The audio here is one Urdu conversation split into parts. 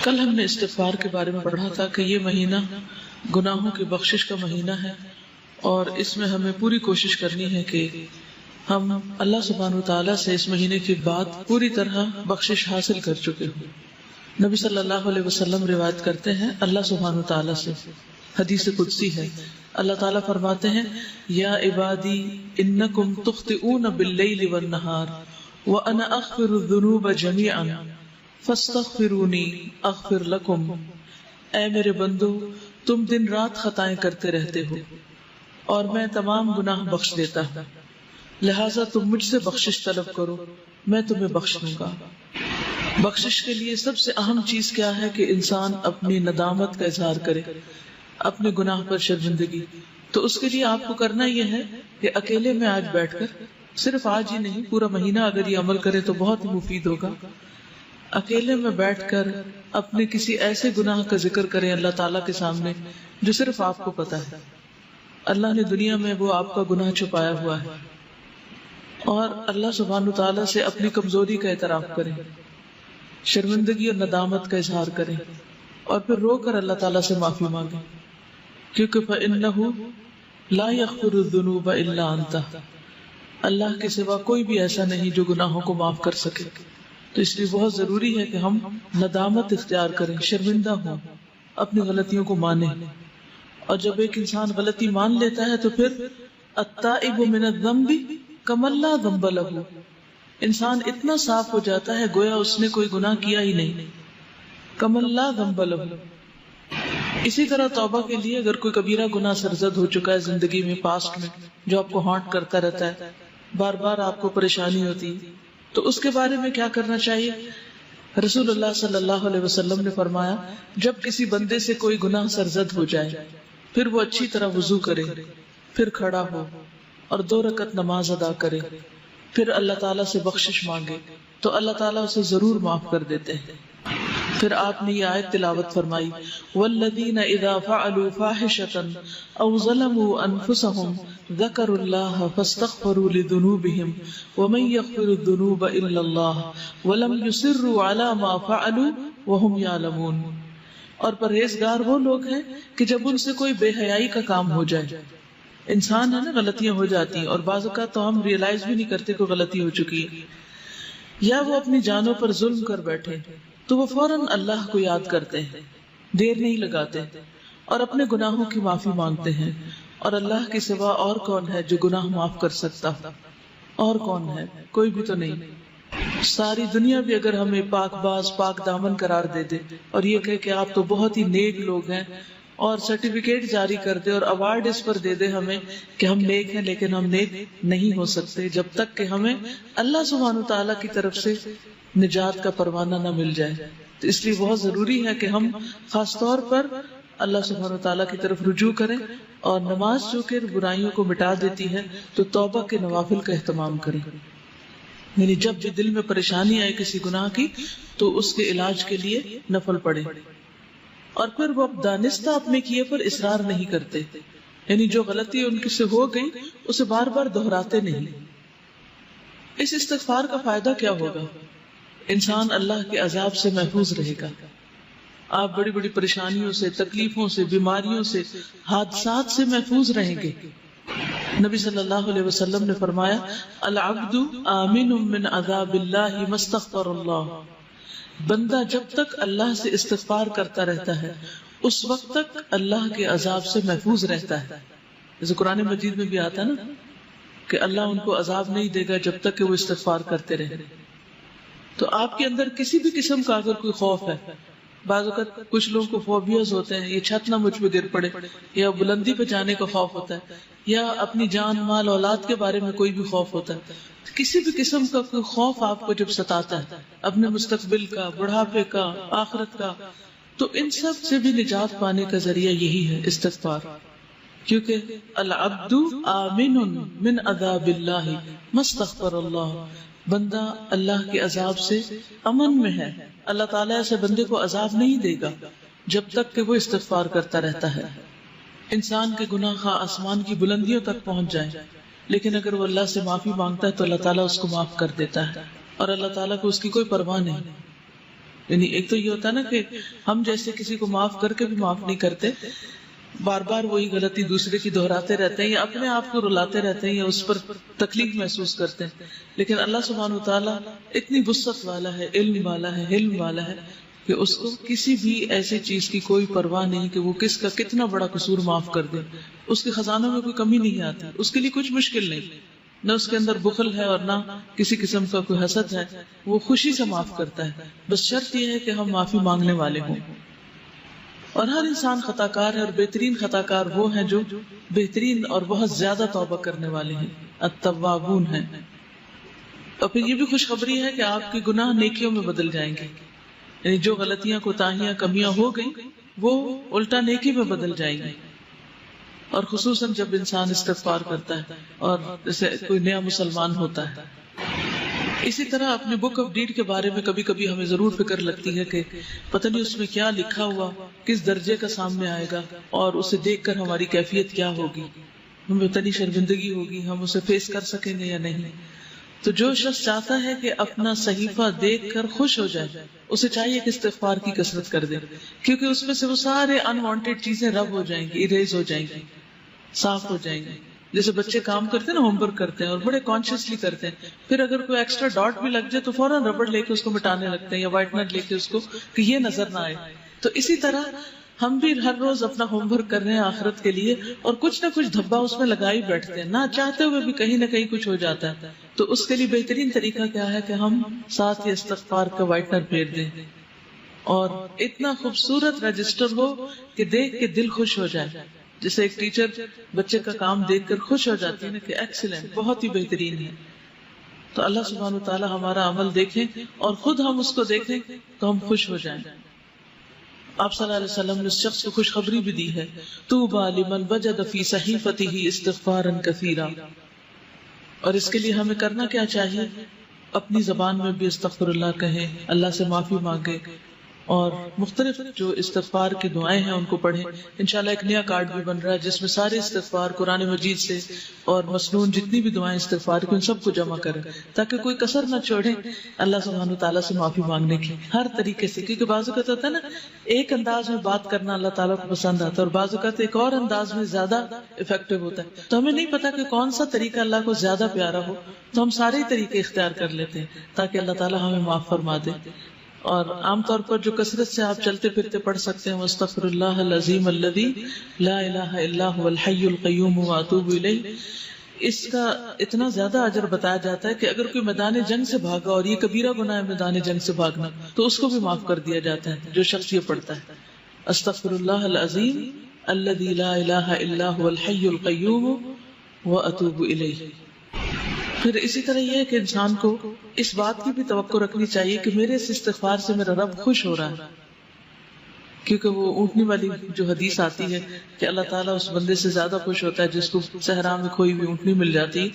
کل ہم نے استغفار کے بارے میں پڑھا تھا کہ یہ مہینہ گناہوں کی بخشش کا مہینہ ہے، اور اس میں ہمیں پوری کوشش کرنی ہے کہ ہم اللہ سبحانہ وتعالی سے اس مہینے کے بعد پوری طرح بخشش حاصل کر چکے ہوں۔ نبی صلی اللہ علیہ وسلم روایت کرتے ہیں اللہ سبحانہ وتعالی سے، حدیث قدسی ہے، اللہ تعالیٰ فرماتے ہیں یا عبادی انکم تخطئون باللیل والنہار وانا اغفر الذنوب جميعا فاستغفرونی اغفر لکم، اے میرے بندو تم دن رات خطائیں کرتے رہتے ہو اور میں تمام گناہ بخش دیتا ہوں، لہٰذا تم مجھ سے بخشش طلب کرو میں تمہیں بخش دوں گا۔ بخشش کے لیے سب سے اہم چیز کیا ہے کہ انسان اپنی ندامت کا اظہار کرے، اپنے گناہ پر شرمندگی۔ تو اس کے لیے آپ کو کرنا یہ ہے کہ اکیلے میں آج بیٹھ کر، صرف آج ہی نہیں پورا مہینہ اگر یہ عمل کرے تو بہت مفید ہوگا، اکیلے میں بیٹھ کر اپنے کسی ایسے گناہ کا ذکر کریں اللہ تعالیٰ کے سامنے جو صرف آپ کو پتا ہے، اللہ نے دنیا میں وہ آپ کا گناہ چھپایا ہوا ہے، اور اللہ سبحانہ تعالیٰ سے اپنی کمزوری کا اعتراف کریں، شرمندگی اور ندامت کا اظہار کریں، اور پھر رو کر اللہ تعالیٰ سے معافی مانگیں، کیونکہ فَإِنَّهُ لَا يَغْفِرُ الذُّنُوبَ إِلَّا أَنْتَ، اللہ کے سوا کوئی بھی ایسا نہیں جو گناہوں کو معاف کر سکے۔ تو اس لیے بہت ضروری ہے کہ ہم ندامت اختیار کریں، شرمندہ ہوں، اپنی غلطیوں کو مانیں، اور جب ایک انسان غلطی مان لیتا ہے تو پھر التائب من الذنب کمن لا ذنب لہ، انسان اتنا صاف ہو جاتا ہے گویا اس نے کوئی گناہ کیا ہی نہیں، کمن لا ذنب لہ۔ اسی طرح توبہ کے لیے اگر کوئی کبیرہ گناہ سرزد ہو چکا ہے زندگی میں، پاسٹ میں، جو آپ کو ہانٹ کرتا رہتا ہے، بار بار آپ کو پریشانی ہوتی، تو اس کے بارے میں کیا کرنا چاہیے؟ رسول اللہ صلی اللہ علیہ وسلم نے فرمایا جب کسی بندے سے کوئی گناہ سرزد ہو جائے پھر وہ اچھی طرح وضو کرے، پھر کھڑا ہو اور 2 رکعت نماز ادا کرے، پھر اللہ تعالیٰ سے بخشش مانگے تو اللہ تعالیٰ اسے ضرور معاف کر دیتے ہیں۔ پھر آپ نے یہ آیت تلاوت فرمائی والذین اذا فعلوا فاحشۃ او ظلموا انفسهم ذکروا اللہ فاستغفروا لذنوبهم ومن یغفر الذنوب الا اللہ ولم یصروا علی ما فعلوا وهم یعلمون۔ اور پرہیزگار وہ لوگ ہیں کہ جب ان سے کوئی بے حیائی کا کام ہو جائے، انسان ہے نا، غلطیاں ہو جاتی ہیں اور بعض اوقات تو ہم ریئلائز بھی نہیں کرتے کہ غلطی ہو چکی ہے، یا وہ اپنی جانوں پر ظلم کر بیٹھے تو وہ فوراً اللہ کو یاد کرتے ہیں، دیر نہیں لگاتے اور اپنے گناہوں کی معافی مانگتے ہیں، اور اللہ کے سوا اور کون ہے جو گناہ معاف کر سکتا؟ اور کون ہے؟ کوئی بھی تو نہیں۔ ساری دنیا بھی اگر ہمیں پاک باز پاک دامن قرار دے دے اور یہ کہے کہ آپ تو بہت ہی نیک لوگ ہیں، اور سرٹیفکیٹ جاری کر دے اور ایوارڈ اس پر دے دے ہمیں کہ ہم نیک ہیں، لیکن ہم نیک نہیں ہو سکتے جب تک کہ ہمیں اللہ سبحانہ تعالیٰ کی طرف سے نجات کا پروانہ نہ مل جائے۔ تو اس لیے بہت ضروری ہے کہ ہم خاص طور پر اللہ سبحانہ تعالیٰ کی طرف رجوع کریں، اور نماز جو کہ برائیوں کو مٹا دیتی ہے تو توبہ کے نوافل کا اہتمام کریں، یعنی جب بھی دل میں پریشانی آئے کسی گناہ کی تو اس کے علاج کے لیے نفل پڑھیں، اور پھر وہ دانستہ اپنے کیے پر اصرار نہیں کرتے، یعنی جو غلطی ان سے ہو گئی اسے بار بار دہراتے نہیں۔ اس استغفار کا فائدہ کیا ہوگا؟ انسان اللہ کے عذاب سے محفوظ رہے گا، آپ بڑی بڑی پریشانیوں سے، تکلیفوں سے، بیماریوں سے، حادثات سے محفوظ رہیں گے۔ نبی صلی اللہ علیہ وسلم نے فرمایا العبد آمن من عذاب اللہ ما استغفر اللہ، بندہ جب تک اللہ سے استغفار کرتا رہتا ہے اس وقت تک اللہ کے عذاب سے محفوظ رہتا ہے۔ جیسے قرآن مجید میں بھی آتا ہے نا کہ اللہ ان کو عذاب نہیں دے گا جب تک کہ وہ استغفار کرتے رہے۔ تو آپ کے اندر کسی بھی قسم کا اگر کوئی خوف ہے، بعض اوقات کچھ لوگوں کو فوبیاز ہوتے ہیں، یہ چھت نہ مجھ پہ گر پڑے، یا بلندی پہ جانے کا خوف ہوتا ہے، یا اپنی جان مال اولاد کے بارے میں کوئی بھی خوف ہوتا ہے، کسی بھی قسم کا کوئی خوف آپ کو جب ستاتا ہے اپنے مستقبل کا، بڑھاپے کا، آخرت کا، تو ان سب سے بھی نجات پانے کا ذریعہ یہی ہے استغفار، کیونکہ العبد آمن من عذاب اللہ ما استغفر اللہ، بندہ اللہ کے عذاب سے امن میں ہے، اللہ تعالیٰ ایسے بندے کو عذاب نہیں دے گا جب تک کہ وہ استغفار کرتا رہتا ہے۔ انسان کے گناہ خواہ آسمان کی بلندیوں تک پہنچ جائیں، لیکن اگر وہ اللہ سے معافی مانگتا ہے تو اللہ تعالیٰ اس کو معاف کر دیتا ہے، اور اللہ تعالیٰ کو اس کی کوئی پرواہ نہیں۔ یعنی ایک تو یہ ہوتا ہے نا کہ ہم جیسے کسی کو معاف کر کے بھی معاف نہیں کرتے، بار بار وہی غلطی دوسرے کی دہراتے رہتے ہیں یا اپنے آپ کو رلاتے رہتے ہیں یا اس پر تکلیف محسوس کرتے ہیں. لیکن اللہ سبحانہ وتعالیٰ اتنی وسعت والا ہے، علم والا ہے، حلم والا ہے کہ اس کو کسی بھی ایسی چیز کی کوئی پرواہ نہیں کہ وہ کس کا کتنا بڑا قصور معاف کر دے. اس کے خزانوں میں کوئی کمی نہیں آتی، اس کے لیے کچھ مشکل نہیں، نہ اس کے اندر بخل ہے اور نہ کسی قسم کا کوئی حسد ہے. وہ خوشی سے معاف کرتا ہے، بس شرط یہ ہے کہ ہم معافی مانگنے والے ہوں. اور ہر انسان خطا کار ہے، اور بہترین خطا کار وہ ہیں جو بہترین اور بہت زیادہ توبہ کرنے والے ہیں، التوابون ہیں. اور پھر یہ بھی خوشخبری ہے کہ آپ کے گناہ نیکیوں میں بدل جائیں گے. یعنی جو غلطیاں، کوتاہیاں، کمیاں ہو گئی وہ الٹا نیکی میں بدل جائیں گی. اور خصوصاً جب انسان استغفار کرتا ہے اور جیسے کوئی نیا مسلمان ہوتا ہے. اسی طرح اپنے بک آف ڈیڈ کے بارے میں کبھی کبھی ہمیں ضرور فکر لگتی ہے کہ پتہ نہیں اس میں کیا لکھا ہوا، کس درجے کا سامنے آئے گا، اور اسے دیکھ کر ہماری کیفیت کیا ہوگی، ہمیں اتنی شرمندگی ہوگی، ہم اسے فیس کر سکیں گے یا نہیں. تو جو شخص چاہتا ہے کہ اپنا صحیفہ دیکھ کر خوش ہو جائے، اسے چاہیے کہ استغفار کی کثرت کر دے، کیونکہ اس میں سے وہ سارے انوانٹیڈ چیزیں رب ہو جائیں گی، اریز ہو جائیں گی، صاف ہو جائیں گی. جیسے بچے کام کرتے ہیں نا، ہوم ورک کرتے ہیں اور بڑے کانشیسلی کرتے ہیں، پھر اگر کوئی ایکسٹرا ڈاٹ بھی لگ جائے تو فوراً ربڑ لے کے اس کو مٹانے لگتے ہیں یا وائٹنر لے کے اس کو، کہ یہ نظر نہ آئے. تو اسی طرح ہم بھی ہر روز اپنا ہوم ورک کر رہے ہیں آخرت کے لیے، اور کچھ نہ کچھ دھبا اس میں لگا ہی بیٹھتے ہیں، نہ چاہتے ہوئے بھی کہیں نہ کہیں کچھ ہو جاتا ہے. تو اس کے لیے بہترین طریقہ کیا ہے کہ ہم ساتھ ہی استغفار کا وائٹنر پھیر دیں، اور اتنا خوبصورت رجسٹر ہو کہ دیکھ کے دل خوش ہو جائے. جیسے ایک ٹیچر بچے کا کام دیکھ کر خوش ہو جاتی ہے نا کہ ایکسیلنٹ، بہت ہی بہترین ہے. تو اللہ سبحانہ وتعالی ہمارا عمل دیکھیں اور خود ہم اس کو دیکھیں تو ہم خوش ہو جائیں. آپ صلی اللہ علیہ وسلم نے اس شخص کو خوشخبری بھی دی ہے، طوبی لمن وجد فی صحیفته استغفارا کثیرا. اور اس کے لیے ہمیں کرنا کیا چاہیے؟ اپنی زبان میں بھی استغفر اللہ کہیں، اللہ سے معافی مانگے، اور مختلف جو استغفار کی دعائیں ہیں ان کو پڑھیں. انشاءاللہ ایک نیا کارڈ بھی بن رہا ہے جس میں سارے استغفار قرآن مجید سے اور مسنون جتنی بھی دعائیں استغفار کی ان سب کو جمع کریں تاکہ کوئی کسر نہ چھوڑے اللہ سبحانہ تعالیٰ سے معافی مانگنے کی ہر طریقے سے. کیونکہ بعض اوقات ہوتا ہے نا، ایک انداز میں بات کرنا اللہ تعالیٰ کو پسند آتا ہے اور بعض اوقات ایک اور انداز میں زیادہ افیکٹو ہوتا ہے. تو ہمیں نہیں پتا کہ کون سا طریقہ اللہ کو زیادہ پیارا ہو، تو ہم سارے طریقے اختیار کر لیتے ہیں تاکہ اللہ تعالیٰ ہمیں معاف فرما دے. اور عام طور پر جو کثرت سے آپ چلتے پھرتے پڑھ سکتے ہیں، استغفر اللہ العظیم الذی لا الہ الا هو الحی القیوم واتوب الیہ. اس کا اتنا زیادہ اجر بتایا جاتا ہے کہ اگر کوئی میدان جنگ سے بھاگا، اور یہ کبیرہ گناہ ہے میدان جنگ سے بھاگنا، تو اس کو بھی معاف کر دیا جاتا ہے جو شخص یہ پڑھتا ہے استغفر اللہ العظیم الذی لا الہ الا هو الحی القیوم واتوب الیہ. پھر اسی طرح یہ ہے کہ انسان کو اس بات کی بھی توقع رکھنی چاہیے کہ میرے اس استغفار سے میرا رب خوش ہو رہا ہے. کیونکہ وہ اونٹنی والی جو حدیث آتی ہے کہ اللہ تعالیٰ اس بندے سے زیادہ خوش ہوتا ہے جس کو صحرا میں کھوئی ہوئی اونٹنی مل جاتی.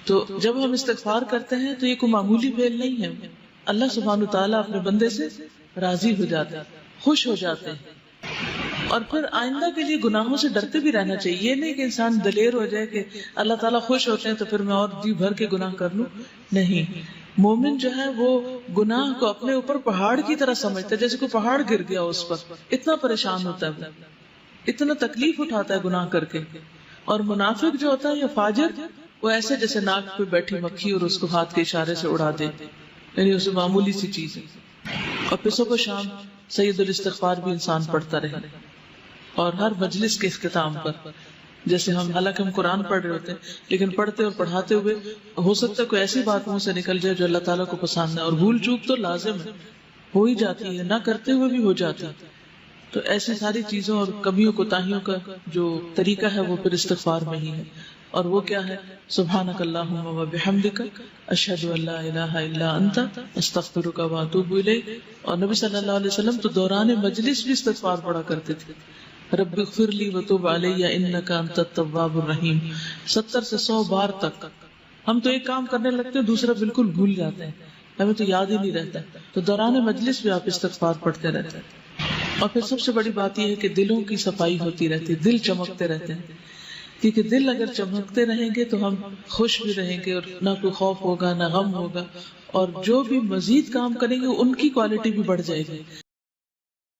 تو جب ہم استغفار کرتے ہیں تو یہ کوئی معمولی فعل نہیں ہے. اللہ سبحانہ تعالیٰ اپنے بندے سے راضی ہو جاتے ہیں، خوش ہو جاتے ہیں. اور پھر آئندہ کے لیے گناہوں سے ڈرتے بھی رہنا چاہیے. یہ نہیں کہ انسان دلیر ہو جائے کہ اللہ تعالیٰ خوش ہوتے ہیں تو پھر میں اور جی بھر کے گناہ کر لوں. نہیں، مومن جو ہے وہ گناہ کو اپنے اوپر پہاڑ کی طرح سمجھتا ہے، جیسے کوئی پہاڑ گر گیا اس پر، اتنا پریشان ہوتا ہے، اتنا تکلیف اٹھاتا ہے گناہ کر کے. اور منافق جو ہوتا ہے یا فاجر، وہ ایسے جیسے ناک پہ بیٹھی مکھی اور اس کو ہاتھ کے اشارے سے اڑا دے، یعنی اسے معمولی سی چیز ہے. اور پھر صبح و شام سید الاستغفار بھی انسان پڑھتا رہے. اور ہر مجلس کے اختتام پر، جیسے حالانکہ ہم قرآن پڑھ رہے ہوتے ہیں لیکن پڑھتے اور پڑھاتے ہوئے ہو سکتا ہے کوئی ایسی بات منہ سے نکل جائے جو اللہ تعالیٰ کو پسند ہے، اور بھول چوک تو لازم ہے، ہو ہی جاتی ہے، نہ کرتے ہوئے بھی ہو جاتی ہے. تو ایسی ساری چیزوں اور کمیوں کوتاہیوں کا جو طریقہ ہے وہ پھر استغفار میں ہی ہے. اور وہ کیا ہے؟ سبحانک اللہم و بحمدک اشہد ان لا الہ الا انت استغفرک و اتوب الیک. اور نبی صلی اللہ علیہ وسلم تو دوران مجلس بھی استغفار پڑھا کرتے تھے، رب اغفر لی وتوب علی انک انت التواب الرحیم، 70 سے 100 بار تک. ہم تو ایک کام کرنے لگتے ہیں دوسرا بالکل بھول جاتے ہیں، ہمیں تو یاد ہی نہیں رہتا. تو دوران مجلس بھی آپ استغفار پڑھتے رہتے ہیں. اور پھر سب سے بڑی بات یہ ہے کہ دلوں کی صفائی ہوتی رہتی ہے، دل چمکتے رہتے ہیں. کیونکہ دل اگر چمکتے رہیں گے تو ہم خوش بھی رہیں گے اور نہ کوئی خوف ہوگا نہ غم ہوگا. اور جو بھی مزید کام کریں گے ان کی کوالٹی بھی بڑھ جائے گی.